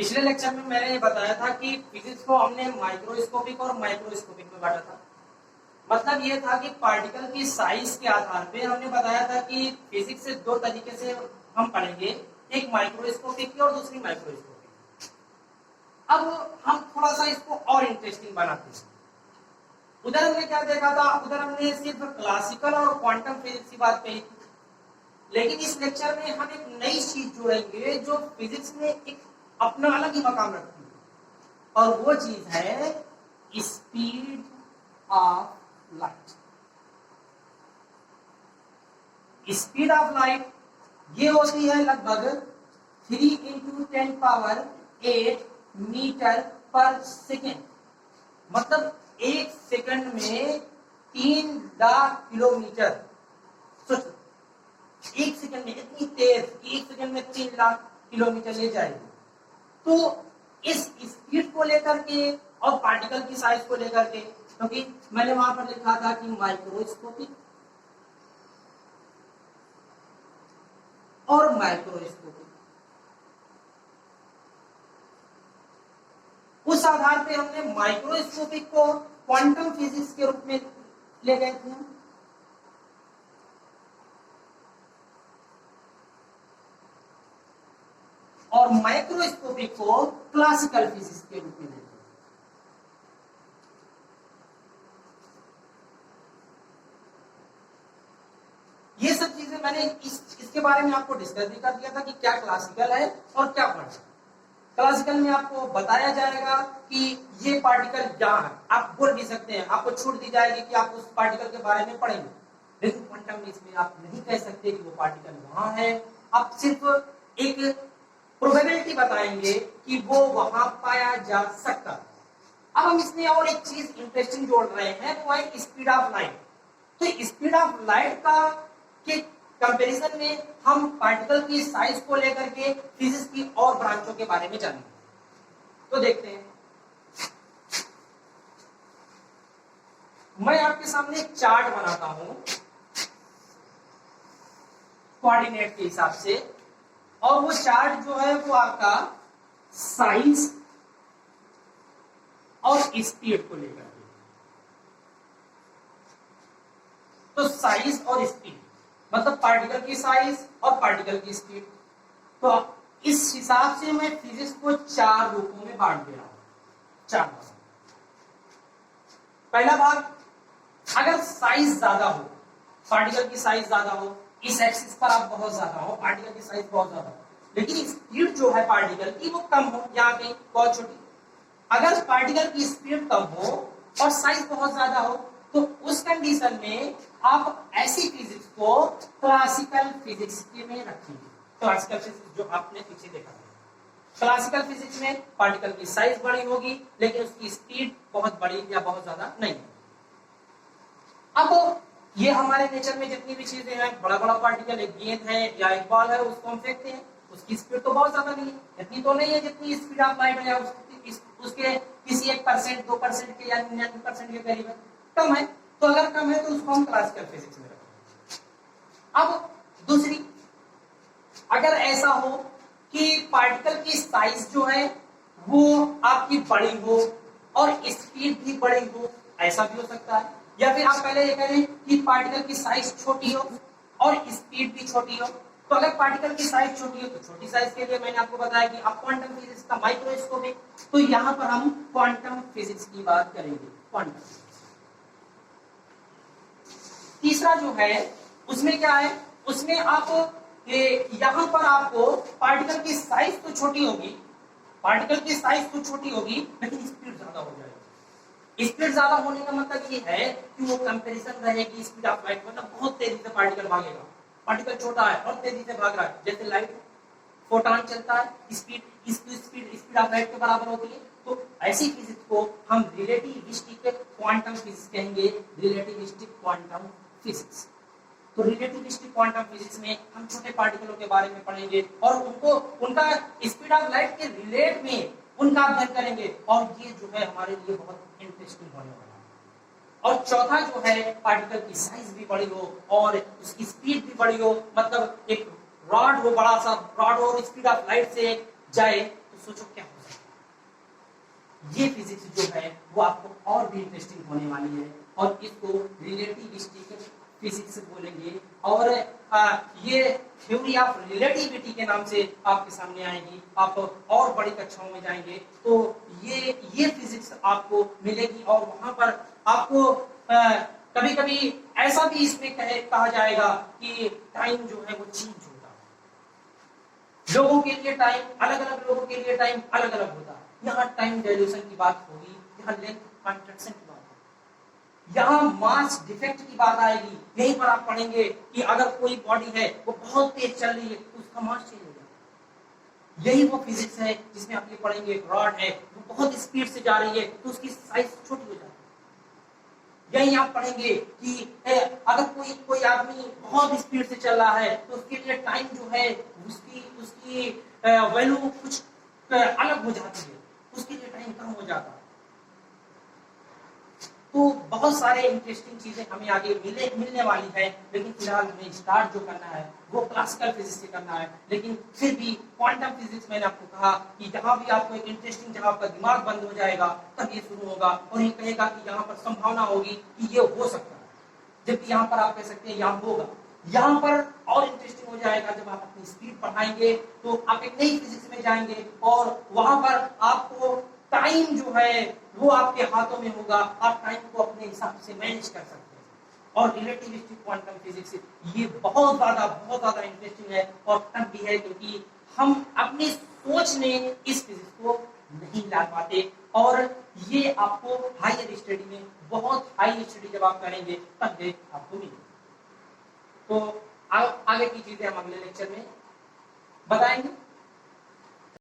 पिछले लेक्चर में मैंने ये बताया था कि फिजिक्स को हमने माइक्रोस्कोपिक और माइक्रोस्कोपिक में बांटा था। मतलब ये था कि पार्टिकल की साइज के आधार पे हमने बताया था कि फिजिक्स से दो तरीके से हम पढ़ेंगे, एक माइक्रोस्कोपिक की और दूसरी माइक्रोस्कोपिक। अब हम थोड़ा सा इसको और इंटरेस्टिंग बनाते हैं। उधर हमने क्या देखा था, उधर हमने सिर्फ क्लासिकल और क्वांटम फिजिक्स की बात कही थी, लेकिन इस लेक्चर में हम एक नई चीज जोड़ेंगे जो फिजिक्स में एक अपना अलग ही मकाम रखती है, और वो चीज है speed of light. Speed of light ये होती है लगभग 3 × 10⁸ मीटर पर सेकेंड। मतलब एक सेकंड में 3 लाख किलोमीटर। सोचो, एक सेकंड में इतनी तेज, एक सेकंड में 3 लाख किलोमीटर ले जाएगी। तो इस स्पीड को लेकर के और पार्टिकल की साइज को लेकर के, क्योंकि मैंने वहां पर लिखा था कि माइक्रोस्कोपिक और माइक्रोस्कोपिक, उस आधार पे हमने माइक्रोस्कोपिक को क्वांटम फिजिक्स के रूप में ले गए थे और माइक्रोस्कोपिक को क्लासिकल फिजिक्स के रूप में ले गए। ये सब चीजें मैंने इसके बारे में आपको डिस्कस भी कर दिया था कि क्या क्लासिकल है और क्या क्वांटम। क्लासिकल में आपको बताया जाएगा कि ये पार्टिकल यहाँ है, आप बोल भी सकते हैं, आपको छूट दी जाएगी कि आप उस पार्टिकल के बारे में पढ़ेंगे, लेकिन क्वांटम में इसमें आप नहीं कह सकते कि वो पार्टिकल वहां है। आप सिर्फ एक प्रोबेबिलिटी बताएंगे कि वो वहां पाया जा सकता। अब हम इसमें और एक चीज इंटरेस्टिंग जोड़ रहे हैं, वो है स्पीड ऑफ लाइट। तो स्पीड ऑफ लाइट का के कंपैरिजन में हम पार्टिकल की साइज को लेकर के फिजिक्स की और ब्रांचों के बारे में जानेंगे। तो देखते हैं, मैं आपके सामने एक चार्ट बनाता हूं कोऑर्डिनेट के हिसाब से, और वो चार्ट जो है वो आपका साइज और स्पीड को लेकर के। तो साइज और स्पीड मतलब पार्टिकल की साइज और पार्टिकल की स्पीड। तो इस हिसाब से मैं फिजिक्स को 4 रूपों में बांट दे रहा हूं। 4 भाग। पहला भाग, अगर साइज ज्यादा हो, पार्टिकल की साइज ज्यादा हो, इस एक्सिस पर आप बहुत ज्यादा हो, पार्टिकल की साइज बहुत ज्यादा हो, लेकिन स्पीड जो है पार्टिकल की वो कम हो, यहाँ कहीं बहुत छोटी। अगर पार्टिकल की स्पीड कम हो और साइज बहुत ज्यादा हो, तो उस कंडीशन में आप ऐसी फिजिक्स को क्लासिकल फिजिक्स के में रखेंगे। क्लासिकल फिजिक्स जो आपने पीछे देखा था, क्लासिकल फिजिक्स में पार्टिकल की साइज बड़ी होगी लेकिन उसकी स्पीड बहुत बड़ी या बहुत ज्यादा नहीं। अब ये हमारे नेचर में जितनी भी चीजें हैं, बड़ा बड़ा पार्टिकल, एक गेंद है या एक बॉल है, उसको हम फेंकते हैं, उसकी स्पीड तो बहुत ज्यादा नहीं है, इतनी तो नहीं है जितनी स्पीड ऑफ लाइट है, उसके किसी 1%, 2% के या 99% के करीब है, कम है। तो अगर कम है तो उसको हम क्लासिकल फिजिक्स में रखेंगे। अब दूसरी, अगर ऐसा हो कि पार्टिकल की साइज जो है वो आपकी बड़ी हो और स्पीड भी बड़ी हो, ऐसा भी हो सकता है। या फिर आप पहले ये करें कि पार्टिकल की साइज छोटी हो और स्पीड भी छोटी हो। तो अगर पार्टिकल की साइज छोटी हो तो छोटी साइज के लिए मैंने आपको बताया कि आप क्वांटम फिजिक्स का माइक्रोस्कोपिक, तो यहां पर हम क्वांटम फिजिक्स की बात करेंगे। क्वांटम तीसरा जो है उसमें क्या है, उसमें आप यहां पर आपको पार्टिकल की साइज तो छोटी होगी, पार्टिकल की साइज तो छोटी होगी लेकिन स्पीड ज्यादा हो जाएगी। स्पीड ज्यादा होने का मतलब ये है कि वो कंपैरिजन रहेगी स्पीड ऑफ लाइट, मतलब बहुत तेजी से पार्टिकल भागेगा। पार्टिकल छोटा है और तेजी से भाग रहा है, जैसे लाइट फोटॉन चलता है, स्पीड ऑफ लाइट के बराबर होती है। तो ऐसी फिजिक्स को हम रिलेटिविस्टिक क्वांटम फिजिक्स कहेंगे, रिलेटिविस्टिक क्वांटम फिजिक्स। तो रिलेटिविस्टिक क्वांटम फिजिक्स में हम छोटे पार्टिकलों के बारे में पढ़ेंगे और उनको उनका स्पीड ऑफ लाइट के रिलेट में उनका अध्ययन करेंगे, और ये जो है हमारे लिए बहुत इंटरेस्टिंग होने वाला है। और चौथा जो है, पार्टिकल की साइज भी बड़ी हो और उसकी स्पीड भी बड़ी हो, मतलब एक रॉड हो, बड़ा सा रॉड हो और स्पीड ऑफ लाइट से जाए, सोचो क्या हो सकता है। ये फिजिक्स जो है वो आपको और भी इंटरेस्टिंग होने वाली है, और इसको रिलेटिविस्टिक फिजिक्स बोलेंगे। और ये थ्योरी ऑफ रिलेटिविटी के नाम से आपके सामने आएगी। आप और बड़ी कक्षाओं में जाएंगे तो ये फिजिक्स आपको मिलेगी, और वहां पर आपको कभी कभी ऐसा भी इसमें कहा जाएगा कि टाइम जो है वो चेंज होता है। लोगों के लिए टाइम अलग अलग, लोगों के लिए टाइम अलग अलग होता है। यहाँ टाइम डायल्यूशन की बात होगी, यहाँ लेंथ कॉन्ट्रैक्शन की बात होगी, यहाँ मास डिफेक्ट की बात आएगी। यहीं पर आप पढ़ेंगे कि अगर कोई बॉडी है वो बहुत तेज चल रही है तो उसका मास चेंज हो जाएगा। यही वो फिजिक्स है जिसमें आप ये पढ़ेंगे रॉड है वो बहुत स्पीड से जा रही है तो उसकी साइज छोटी हो जाती है। यही आप पढ़ेंगे कि अगर कोई आदमी बहुत स्पीड से चल रहा है तो उसके लिए टाइम जो है उसकी वैल्यू कुछ अलग हो जाती है, उसके लिए टाइम कम हो जाता है। तो बहुत सारे इंटरेस्टिंग चीजें हमें आगे मिलने वाली है, लेकिन फिलहाल हमें स्टार्ट जो करना है वो क्लासिकल फिजिक्स से करना है। लेकिन फिर भी क्वांटम फिजिक्स, मैंने आपको कहा कि जहां भी आपको एक इंटरेस्टिंग, जहां आपका दिमाग बंद हो जाएगा तब ये शुरू होगा, और ये कहेगा कि यहाँ पर संभावना होगी कि ये हो सकता है, जबकि यहाँ पर आप कह सकते हैं यहाँ होगा। यहाँ पर और इंटरेस्टिंग हो जाएगा जब आप अपनी स्पीड बढ़ाएंगे तो आप एक नई फिजिक्स में जाएंगे, और वहां पर आपको टाइम जो है वो आपके हाथों में होगा, आप टाइम को अपने हिसाब से मैनेज कर सकते हैं। और रिलेटिविस्टिक क्वांटम फिजिक्स ये बहुत ज्यादा इंटरेस्टिंग है, और तब भी है क्योंकि हम अपनी सोच में इस फिजिक्स को नहीं ला पाते, और ये आपको हायर स्टडी में, बहुत हाई स्टडी जब आप करेंगे तब ये आपको मिलेगा। तो आगे की चीजें हम अगले लेक्चर में बताएंगे।